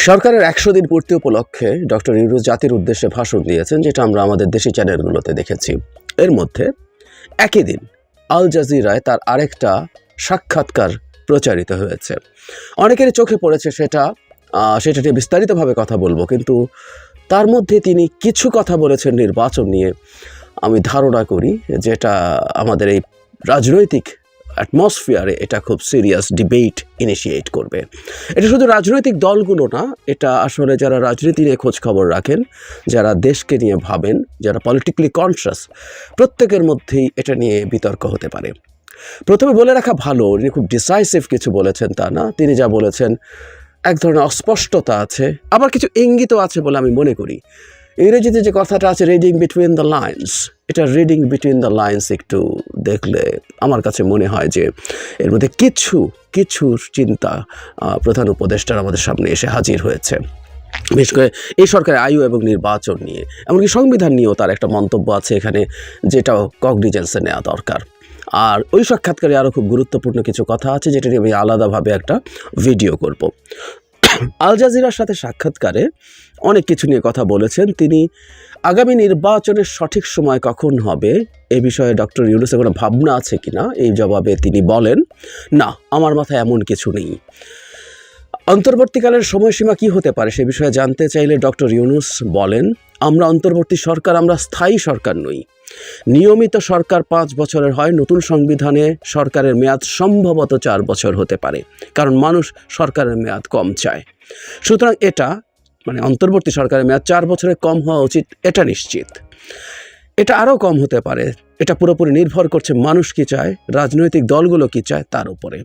সরকারের ১০০ দিন পূর্তি উপলক্ষে ডক্টর ইউনূস জাতির উদ্দেশ্যে ভাষণ দিয়েছেন, যেটা আমরা আমাদের দেশি চ্যানেলগুলোতে দেখেছি। এর মধ্যে একই দিন আল জাজিরায় তার আরেকটা সাক্ষাৎকার প্রচারিত হয়েছে। অনেকেরই চোখে পড়েছে সেটা নিয়ে বিস্তারিতভাবে কথা বলবো, কিন্তু তার মধ্যে তিনি কিছু কথা বলেছেন নির্বাচন নিয়ে। আমি ধারণা করি যেটা আমাদের এই রাজনৈতিক অ্যাটমসফিয়ারে এটা খুব সিরিয়াস ডিবেট ইনিশিয়েট করবে। এটা শুধু রাজনৈতিক দলগুলো না, এটা আসলে যারা রাজনীতি নিয়ে খোঁজ খবর রাখেন, যারা দেশকে নিয়ে ভাবেন, যারা পলিটিক্যালি কনসিয়াস, প্রত্যেকের মধ্যেই এটা নিয়ে বিতর্ক হতে পারে। প্রথমে বলে রাখা ভালো, তিনি খুব ডিসাইসিভ কিছু বলেছেন তা না। তিনি যা বলেছেন এক ধরনের অস্পষ্টতা আছে, আবার কিছু ইঙ্গিতও আছে বলে আমি মনে করি। ইংরেজিতে যে কথাটা আছে রিডিং বিটুইন দ্য লাইন্স, এটা রিডিং বিটুইন দ্য লাইন্স একটু দেখলে আমার কাছে মনে হয় যে এর মধ্যে কিছু চিন্তা প্রধান উপদেষ্টার আমাদের সামনে এসে হাজির হয়েছে। বিশেষ করে এই সরকারের আয়ু এবং নির্বাচন নিয়ে, এমনকি সংবিধান নিয়েও তার একটা মন্তব্য আছে এখানে, যেটাও কগনিজেন্সে নেওয়া দরকার। আর ওই সাক্ষাৎকারে আরও খুব গুরুত্বপূর্ণ কিছু কথা আছে, যেটা নিয়ে আমি আলাদাভাবে একটা ভিডিও করব। আল জাজিরার সাথে সাক্ষাৎকারে অনেক কিছু নিয়ে কথা বলেছেন তিনি। আগামী নির্বাচনের সঠিক সময় কখন হবে এ বিষয়ে ডক্টর ইউনূসের কোনো ভাবনা আছে কিনা, এই জবাবে তিনি বলেন, না, আমার মাথায় এমন কিছু নেই। অন্তর্বর্তীকালের সময়সীমা কি হতে পারে সে বিষয়ে জানতে চাইলে ডক্টর ইউনূস বলেন, আমরা অন্তর্বর্তী সরকার, আমরা স্থায়ী সরকার নই। নিয়মিত সরকার 5 বছরের হয়, নতুন সংবিধানে সরকারের মেয়াদ সম্ভবত 4 বছর হতে পারে, কারণ মানুষ সরকারের মেয়াদ কম চায়। সুতরাং এটা অন্তর্বর্তী সরকারের মেয়াদ 4 বছরের কম হওয়া উচিত, এটা নিশ্চিত। এটা আরও কম হতে পারে, এটা পুরোপুরি নির্ভর করছে মানুষ কি চায়, রাজনৈতিক দলগুলো কি চায় তার উপরে।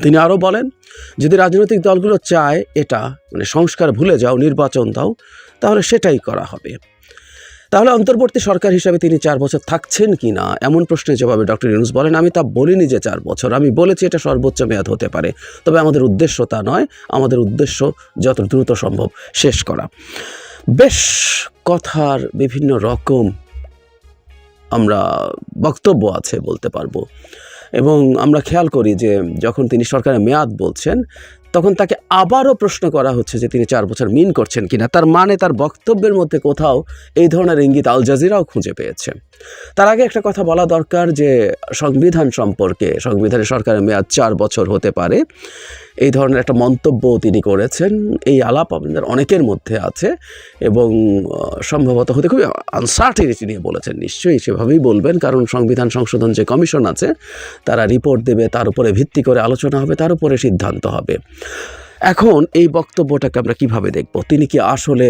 তিনি আরও বলেন, যদি রাজনৈতিক দলগুলো চায় এটা সংস্কার ভুলে যাও, নির্বাচন দাও, তাহলে সেটাই করা হবে। তাহলে অন্তর্বর্তী সরকার হিসাবে তিনি 4 বছর থাকছেন কি না এমন প্রশ্নের জবাবে ডক্টর ইউনূস বলেন, আমি তা বলিনি যে 4 বছর, আমি বলেছি এটা সর্বোচ্চ মেয়াদ হতে পারে, তবে আমাদের উদ্দেশ্য তা নয়, আমাদের উদ্দেশ্য যত দ্রুত সম্ভব শেষ করা। বেশ কথার বিভিন্ন রকম আমরা বক্তব্য আছে বলতে পারবো, এবং আমরা খেয়াল করি যে যখন তিনি সরকারের মেয়াদ বলছেন তখন তাকে আবারও প্রশ্ন করা হচ্ছে যে তিনি 4 বছর মিন করছেন কিনা। তার মানে তার বক্তব্যের মধ্যে কোথাও এই ধরনের ইঙ্গিত আল জাজিরাও খুঁজে পেয়েছে। তার আগে একটা কথা বলা দরকার যে সংবিধান সম্পর্কে, সংবিধানে সরকারের মেয়াদ 4 বছর হতে পারে, এই ধরনের একটা মন্তব্য তিনি করেছেন। এই আলাপ আমাদের অনেকের মধ্যে আছে এবং সম্ভবত হতে খুবই আনসার্টিনিটি নিয়ে বলেছেন। নিশ্চয়ই সেভাবেই বলবেন, কারণ সংবিধান সংশোধন যে কমিশন আছে তারা রিপোর্ট দেবে, তার উপরে ভিত্তি করে আলোচনা হবে, তার উপরে সিদ্ধান্ত হবে। এখন এই বক্তব্যটাকে আমরা কিভাবে দেখব? তিনি কি আসলে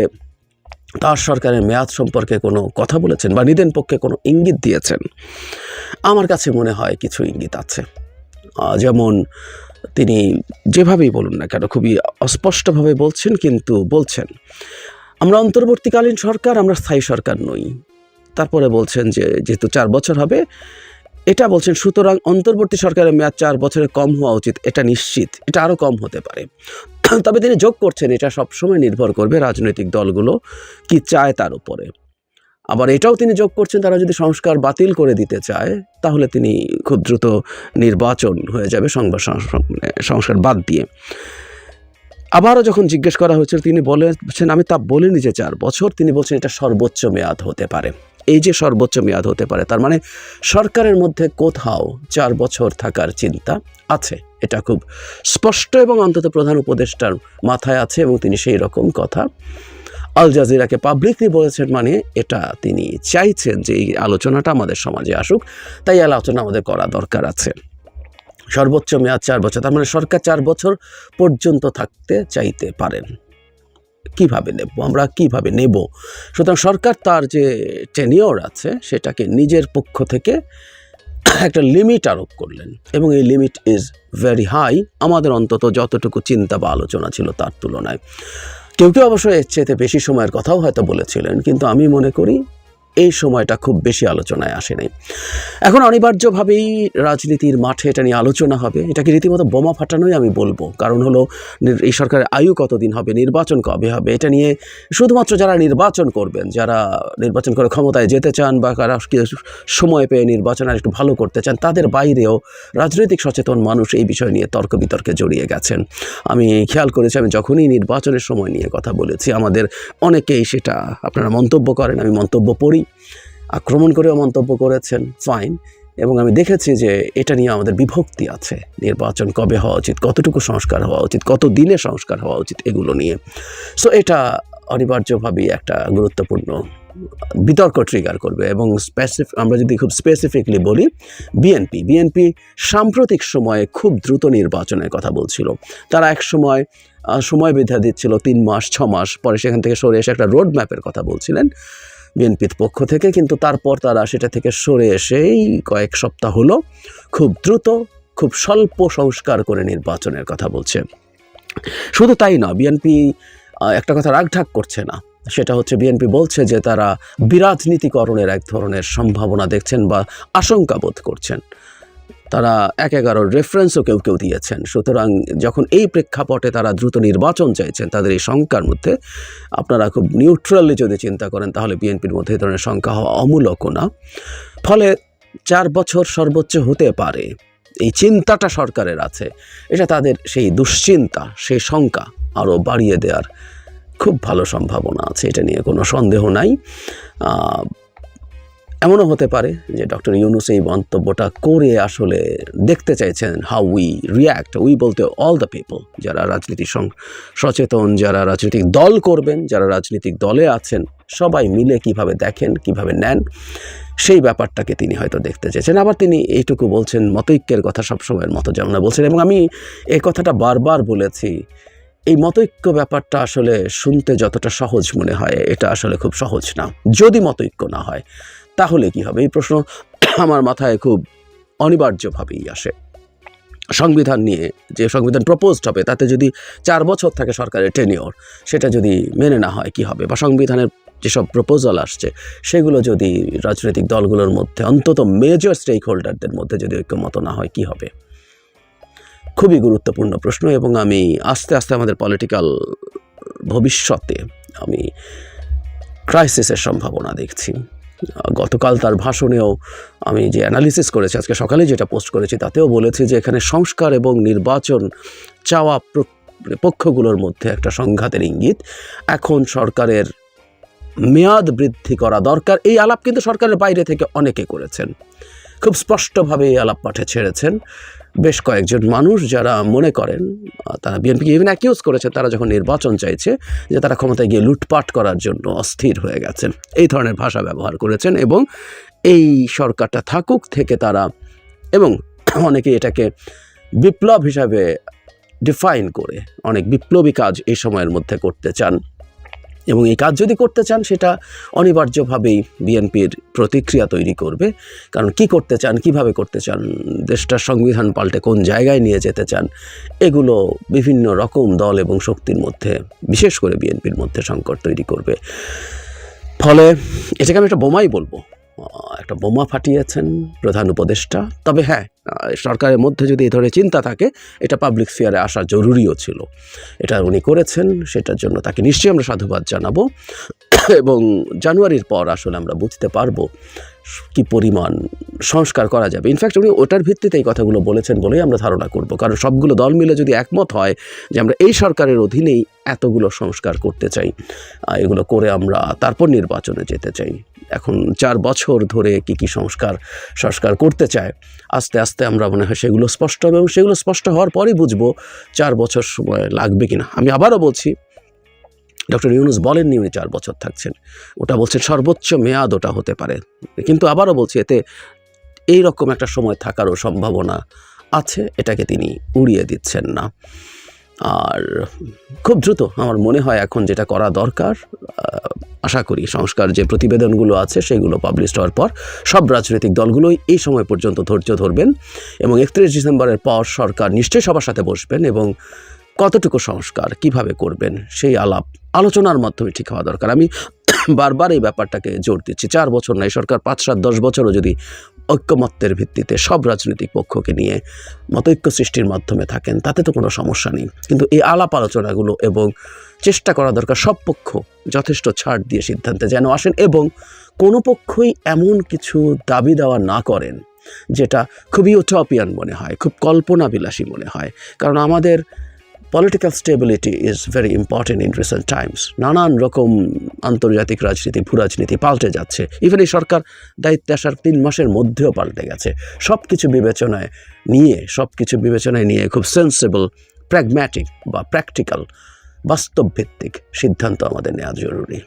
তার সরকারের মেয়াদ সম্পর্কে কোনো কথা বলেছেন বা নিদেন পক্ষে কোনো ইঙ্গিত দিয়েছেন? আমার কাছে মনে হয় কিছু ইঙ্গিত আছে। যেমন তিনি যেভাবেই বলুন না কেন খুবই অস্পষ্টভাবে বলছেন, কিন্তু বলছেন আমরা অন্তর্বর্তীকালীন সরকার, আমরা স্থায়ী সরকার নই। তারপরে বলছেন যে যেহেতু 4 বছর হবে এটা বলছেন, সুতরাং অন্তর্বর্তী সরকারের মেয়াদ 4 বছরের কম হওয়া উচিত, এটা নিশ্চিত, এটা আরও কম হতে পারে। তবে তিনি যোগ করছেন এটা সবসময় নির্ভর করবে রাজনৈতিক দলগুলো কি চায় তার উপরে। আবার এটাও তিনি যোগ করছেন, তারা যদি সংস্কার বাতিল করে দিতে চায় তাহলে তিনি খুব দ্রুত নির্বাচন হয়ে যাবে সংস্কার বাদ দিয়ে। আবারও যখন জিজ্ঞেস করা হয়েছিল তিনি বলেছেন, আমি তা বলিনি যে 4 বছর, তিনি বলছেন এটা সর্বোচ্চ মেয়াদ হতে পারে। এই যে সর্বোচ্চ মেয়াদ হতে পারে, তার মানে সরকারের মধ্যে কোথাও 4 বছর থাকার চিন্তা আছে, এটা খুব স্পষ্ট এবং অন্তত প্রধান উপদেষ্টার মাথায় আছে, এবং তিনি সেই রকম কথা আল জাজিরাকে পাবলিকলি বলেছেন। মানে এটা তিনি চাইছেন যে এই আলোচনাটা আমাদের সমাজে আসুক, তাই আলোচনা আমাদের করা দরকার আছে। সর্বোচ্চ মেয়াদ 4 বছর, তার মানে সরকার 4 বছর পর্যন্ত থাকতে চাইতে পারেন। কিভাবে নেব আমরা, কিভাবে নেব? সুতরাং সরকার তার যে টেনিওর আছে সেটাকে নিজের পক্ষ থেকে একটা লিমিট আরোপ করলেন, এবং এই লিমিট ইজ ভেরি হাই, আমাদের অন্তত যতটুকু চিন্তা বা আলোচনা ছিল তার তুলনায়। কেউ অবশ্যই এর চেয়ে বেশি সময়ের কথাও হয়তো বলেছিলেন, কিন্তু আমি মনে করি এই সময়টা খুব বেশি আলোচনায় আসে নাই। এখন অনিবার্যভাবেই রাজনীতির মাঠে এটা নিয়ে আলোচনা হবে। এটাকে রীতিমতো বোমা ফাটানোই আমি বলবো। কারণ হলো এই সরকারের আয়ু কতদিন হবে, নির্বাচন কবে হবে, এটা নিয়ে শুধুমাত্র যারা নির্বাচন করবেন, যারা নির্বাচন করে ক্ষমতায় যেতে চান বা কারা সময় পেয়ে নির্বাচন আর একটু ভালো করতে চান, তাদের বাইরেও রাজনৈতিক সচেতন মানুষ এই বিষয় নিয়ে তর্ক বিতর্কে জড়িয়ে গেছেন। আমি খেয়াল করেছি, আমি যখনই নির্বাচনের সময় নিয়ে কথা বলেছি, আমাদের অনেকেই সেটা আপনারা মন্তব্য করেন, আমি মন্তব্য পড়ি, আক্রমণ করেও মন্তব্য করেছেন, ফাইন। এবং আমি দেখেছি যে এটা নিয়ে আমাদের বিভক্তি আছে, নির্বাচন কবে হওয়া উচিত, কতটুকু সংস্কার হওয়া উচিত, কত দিনে সংস্কার হওয়া উচিত, এগুলো নিয়ে। সো এটা অনিবার্যভাবেই একটা গুরুত্বপূর্ণ বিতর্ক ট্রিগার করবে। এবং আমরা যদি খুব স্পেসিফিকলি বলি, বিএনপি সাম্প্রতিক সময়ে খুব দ্রুত নির্বাচনের কথা বলছিল। তারা এক সময় বেঁধে দিচ্ছিল 3 মাস 6 মাস, পরে সেখান থেকে সরে এসে একটা রোড ম্যাপের কথা বলছিলেন বিএনপির পক্ষ থেকে, কিন্তু তারপর তারা সেটা থেকে সরে এসেই কয়েক সপ্তাহ হলো খুব দ্রুত, খুব স্বল্প সংস্কার করে নির্বাচনের কথা বলছে। শুধু তাই না, বিএনপি একটা কথা রাগঢাক করছে না, সেটা হচ্ছে বিএনপি বলছে যে তারা বিরাজনীতিকরণের এক ধরনের সম্ভাবনা দেখছেন বা আশঙ্কা বোধ করছেন। তারা 1-11 রেফারেন্সও কেউ দিয়েছেন। সুতরাং যখন এই প্রেক্ষাপটে তারা দ্রুত নির্বাচন চাইছেন, তাদের এই শঙ্কার মধ্যে আপনারা খুব নিউট্রালি যদি চিন্তা করেন, তাহলে বিএনপির মধ্যে এই ধরনের শঙ্কা হওয়া অমূলকও না। ফলে 4 বছর সর্বোচ্চ হতে পারে, এই চিন্তাটা সরকারের আছে, এটা তাদের সেই দুশ্চিন্তা, সেই শঙ্কা আরও বাড়িয়ে দেওয়ার খুব ভালো সম্ভাবনা আছে, এটা নিয়ে কোনো সন্দেহ নাই। এমনও হতে পারে যে ডক্টর ইউনূস এই মন্তব্যটা করে আসলে দেখতে চাইছেন হাউ উই রিয়্যাক্ট, উই বলতে অল দ্য পিপল, যারা রাজনীতি সচেতন, যারা রাজনৈতিক দল করবেন, যারা রাজনৈতিক দলে আছেন, সবাই মিলে কিভাবে দেখেন, কিভাবে নেন, সেই ব্যাপারটাকে তিনি হয়তো দেখতে চেয়েছেন। আবার তিনি এইটুকু বলছেন, মতৈক্যের কথা সবসময়ের মতো যেমন বলছেন, এবং আমি এই কথাটা বারবার বলেছি, এই মতৈক্য ব্যাপারটা আসলে শুনতে যতটা সহজ মনে হয়, এটা আসলে খুব সহজ না। যদি মতৈক্য না হয় তাহলে কি হবে, এই প্রশ্ন আমার মাথায় খুব অনিবার্যভাবেই আসে। সংবিধান নিয়ে যে সংবিধান প্রপোজড হবে, তাতে যদি 4 বছর থাকে সরকারের টেনিওর, সেটা যদি মেনে না হয় কি হবে, বা সংবিধানের যেসব প্রপোজাল আসছে সেগুলো যদি রাজনৈতিক দলগুলোর মধ্যে, অন্তত মেজর স্টেক হোল্ডারদের মধ্যে যদি ঐক্যমত না হয় কি হবে। খুবই গুরুত্বপূর্ণ প্রশ্ন। এবং আমি আস্তে আস্তে আমাদের পলিটিক্যাল ভবিষ্যতে আমি ক্রাইসিসের সম্ভাবনা দেখছি। গতকাল তার ভাষণেও আমি যে অ্যানালিসিস করেছি, আজকে সকালে যেটা পোস্ট করেছি, তাতেও বলেছি যে এখানে সংস্কার এবং নির্বাচন চাওয়া পক্ষগুলোর মধ্যে একটা সংঘাতের ইঙ্গিত। এখন সরকারের মেয়াদ বৃদ্ধি করা দরকার, এই আলাপ কিন্তু সরকারের বাইরে থেকে অনেকে করেছেন, খুব স্পষ্টভাবে এই আলাপ মাঠে ছেড়েছেন বেশ কয়েকজন মানুষ, যারা মনে করেন, তারা বিএনপিকে ইভেন অ্যাকিউজ করেছে, তারা যখন নির্বাচন চাইছে যে তারা ক্ষমতায় গিয়ে লুটপাট করার জন্য অস্থির হয়ে গেছেন, এই ধরনের ভাষা ব্যবহার করেছেন। এবং এই সরকারটা থাকুক থেকে তারা, এবং অনেকে এটাকে বিপ্লব হিসাবে ডিফাইন করে অনেক বিপ্লবী কাজ এই সময়ের মধ্যে করতে চান। এবং এই কাজ যদি করতে চান, সেটা অনিবার্যভাবেই বিএনপির প্রতিক্রিয়া তৈরি করবে। কারণ কি করতে চান, কিভাবে করতে চান, দেশটার সংবিধান পাল্টে কোন জায়গায় নিয়ে যেতে চান, এগুলো বিভিন্ন রকম দল এবং শক্তির মধ্যে, বিশেষ করে বিএনপির মধ্যে সংকট তৈরি করবে। ফলে এটাকে আমি একটা বোমাই বলবো, একটা বোমা ফাটিয়েছেন প্রধান উপদেষ্টা। তবে হ্যাঁ, সরকারের মধ্যে যদি এই ধরনের চিন্তা থাকে, এটা পাবলিক স্ফিয়ারে আসা জরুরিও ছিল, এটা উনি করেছেন, সেটার জন্য তাকে নিশ্চয়ই আমরা সাধুবাদ জানাবো। এবং জানুয়ারির পর আসলে আমরা বুঝতে পারবো কি পরিমাণ সংস্কার করা যাবে। ইনফ্যাক্ট উনি ওটার ভিত্তিতে এই কথাগুলো বলেছেন বলেই আমরা ধারণা করব, কারণ সবগুলো দল মিলে যদি একমত হয় যে আমরা এই সরকারের অধীনেই এতগুলো সংস্কার করতে চাই, এগুলো করে আমরা তারপর নির্বাচনে যেতে চাই। এখন 4 বছর ধরে কি সংস্কার করতে চায়, আস্তে আস্তে আমরা মনে হয় সেগুলো স্পষ্ট হবে, এবং সেগুলো স্পষ্ট হওয়ার পরই বুঝবো 4 বছর সময় লাগবে কিনা। আমি আবারও বলছি, ডক্টর ইউনূস বলেননি উনি 4 বছর থাকছেন, ওটা বলছেন সর্বোচ্চ মেয়াদ ওটা হতে পারে। কিন্তু আবারও বলছি, এতে এই রকম একটা সময় থাকারও সম্ভাবনা আছে, এটাকে তিনি উড়িয়ে দিচ্ছেন না। আর খুব দ্রুত আমার মনে হয় এখন যেটা করা দরকার, আশা করি সংস্কার যে প্রতিবেদনগুলো আছে সেগুলো পাবলিশ হওয়ার পর সব রাজনৈতিক দলগুলোই এই সময় পর্যন্ত ধৈর্য ধরবেন, এবং 31 ডিসেম্বরের পর সরকার নিশ্চয়ই সবার সাথে বসবেন, এবং কতটুকু সংস্কার কিভাবে করবেন সেই আলোচনার মাধ্যমে ঠিক হওয়া দরকার। আমি বারবার এই ব্যাপারটাকে জোর দিচ্ছি। 4 বছর নয়, সরকার 5, 7, 10 বছরও যদি ঐক্যমত্যের ভিত্তিতে সব রাজনৈতিক পক্ষকে নিয়ে মতৈক্য সৃষ্টির মাধ্যমে থাকেন, তাতে তো কোনো সমস্যা নেই। কিন্তু এই আলাপ আলোচনাগুলো এবং চেষ্টা করা দরকার সব পক্ষ যথেষ্ট ছাড় দিয়ে সিদ্ধান্তে যেন আসেন, এবং কোনো পক্ষই এমন কিছু দাবি দেওয়া না করেন যেটা খুবই ইউটোপিয়ান মনে হয়, খুব কল্পনাবিলাসী মনে হয়। কারণ আমাদের political stability is very important in recent Times. নানান রকম আন্তর্জাতিক রাজনীতি, ভূরাজনীতি পাল্টে যাচ্ছে। ইভেন এই সরকার দায়িত্বে আসার 3 মাসের মধ্যেও পাল্টে গেছে। সব কিছু বিবেচনায় নিয়ে খুব সেন্সেবল, প্র্যাগম্যাটিক বা প্র্যাকটিক্যাল, বাস্তবভিত্তিক সিদ্ধান্ত আমাদের নেওয়া জরুরি।